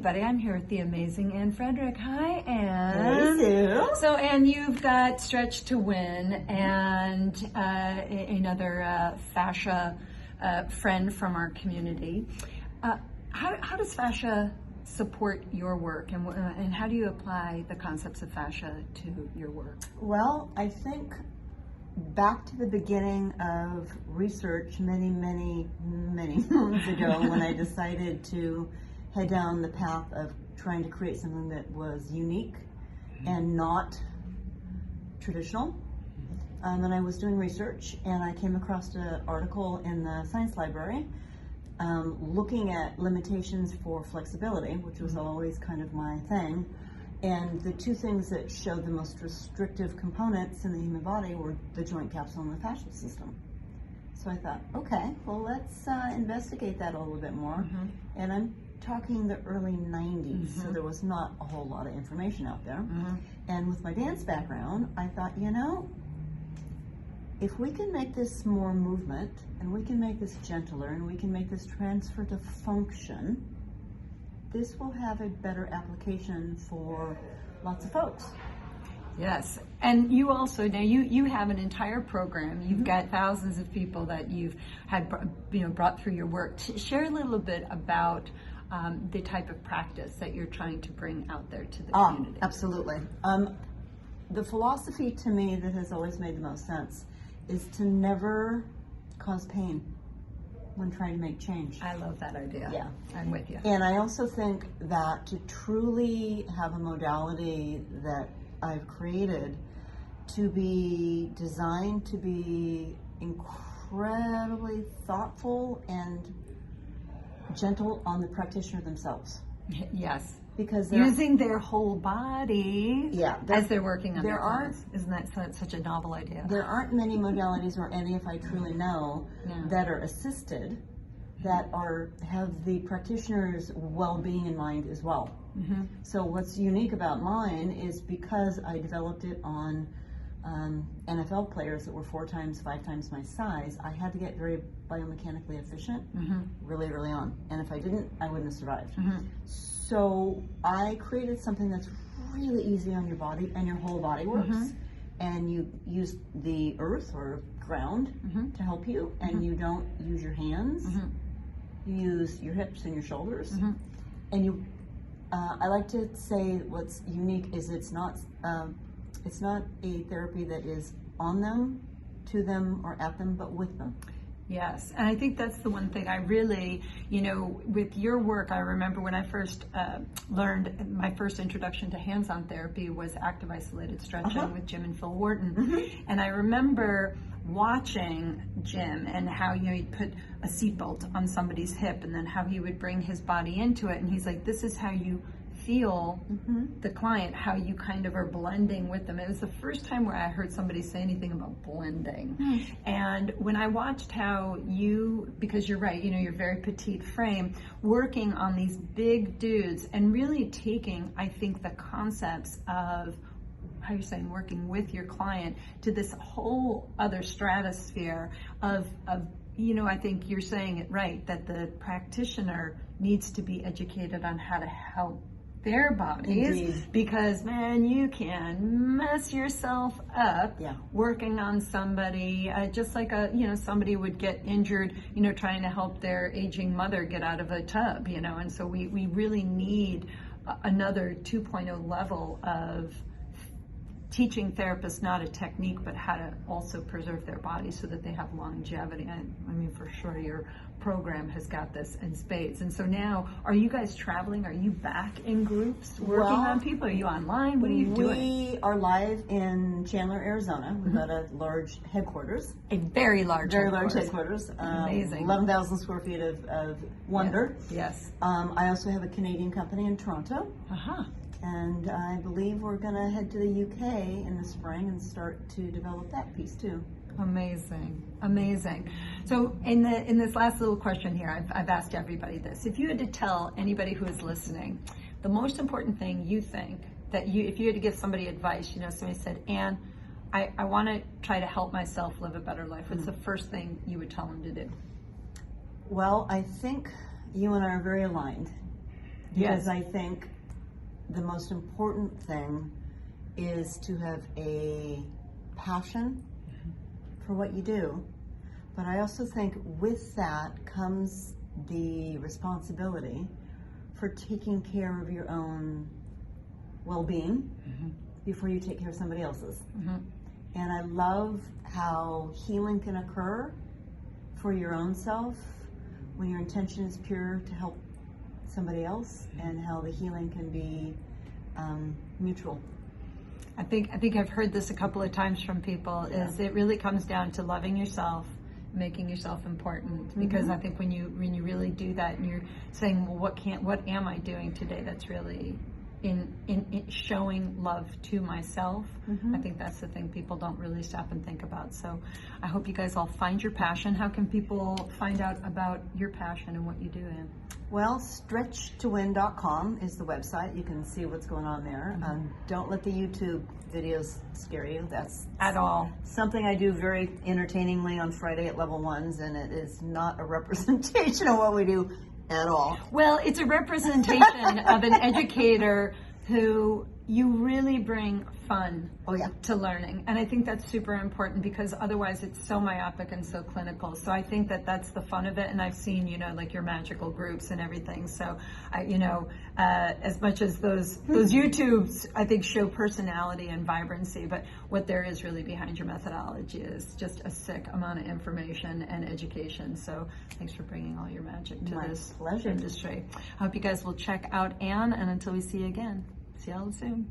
everybody. I'm here with the amazing Ann Frederick. Hi, Ann. Hey, Sue. So, Ann, you've got Stretch to Win and another fascia friend from our community. How does fascia support your work, and how do you apply the concepts of fascia to your work? Well, I think back to the beginning of research many moons ago when I decided to head down the path of trying to create something that was unique and not traditional. And I was doing research and I came across an article in the science library looking at limitations for flexibility, which was always kind of my thing. And the two things that showed the most restrictive components in the human body were the joint capsule and the fascial system. So I thought, okay, well, let's investigate that a little bit more. And I'm talking the early 90s, so there was not a whole lot of information out there. And with my dance background, I thought, you know, if we can make this more movement, and we can make this gentler, and we can make this transfer to function, this will have a better application for lots of folks. Yes, and you also, now you have an entire program. You've got thousands of people that you've had brought through your work. Share a little bit about the type of practice that you're trying to bring out there to the community. Absolutely. The philosophy to me that has always made the most sense is to never cause pain when trying to make change. I love that idea. Yeah. I'm with you. And I also think that to truly have a modality that I've created to be designed to be incredibly thoughtful and gentle on the practitioner themselves. Yes. Because using their whole body as they're working on their clients. Isn't that such a novel idea? There aren't many modalities, or any if I truly know, that are assisted, that have the practitioner's well-being in mind as well. So what's unique about mine is because I developed it on NFL players that were 4 times, 5 times my size, I had to get very biomechanically efficient really early on. And if I didn't, I wouldn't have survived. So I created something that's really easy on your body, and your whole body works. And you use the earth or ground to help you, and you don't use your hands. You use your hips and your shoulders. And you, I like to say what's unique is it's not a therapy that is on them, to them, or at them, but with them. Yes, and I think that's the one thing I really, with your work, I remember when I first learned, my first introduction to hands-on therapy was active isolated stretching with Jim and Phil Wharton. And I remember watching Jim and how, he'd put a seatbelt on somebody's hip and then how he would bring his body into it. And he's like, this is how you feel the client, how you kind of are blending with them. It was the first time where I heard somebody say anything about blending. And when I watched how you, because you're right, you're very petite frame, working on these big dudes and really taking, I think, the concepts of how you're saying working with your client to this whole other stratosphere of I think you're saying it right, that the practitioner needs to be educated on how to help their bodies. Because man, you can mess yourself up working on somebody, just like somebody would get injured trying to help their aging mother get out of a tub, and so we really need another 2.0 level of teaching therapists not a technique but how to also preserve their bodies so that they have longevity. I mean, for sure your program has got this in spades. And so now, are you guys traveling? Are you back in groups working on people? Are you online? What are you doing? We are live in Chandler, Arizona. We've got a large headquarters. A very large headquarters. Amazing. 11,000 square feet of wonder. Yes. I also have a Canadian company in Toronto. And I believe we're going to head to the UK in the spring and start to develop that piece too. Amazing. So in this last little question here, I've asked everybody this. If you had to tell anybody who is listening, the most important thing you think that if you had to give somebody advice, somebody said, Ann, I want to try to help myself live a better life. What's the first thing you would tell them to do? Well, I think you and I are very aligned. Because Yes. I think the most important thing is to have a passion for what you do. But I also think with that comes the responsibility for taking care of your own well-being before you take care of somebody else's. And I love how healing can occur for your own self when your intention is pure to help somebody else, and how the healing can be mutual. I think I've heard this a couple of times from people. Is it really comes down to loving yourself, making yourself important. Because I think when you really do that, and you're saying, well, what am I doing today that's really in showing love to myself? I think that's the thing people don't really stop and think about. So I hope you guys all find your passion. How can people find out about your passion and what you do, Ann? Well, stretchtowin.com is the website. You can see what's going on there. Don't let the YouTube videos scare you. That's At all. something I do very entertainingly on Friday at Level 1s, and it is not a representation of what we do at all. Well, it's a representation of an educator who you really bring fun to learning. And I think that's super important, because otherwise it's so myopic and so clinical. So I think that that's the fun of it. And I've seen, like your magical groups and everything. So as much as those YouTubes, I think, show personality and vibrancy, but what there is really behind your methodology is just a sick amount of information and education. So thanks for bringing all your magic to this pleasure. industry. I hope you guys will check out Ann, and until we see you again, see y'all soon.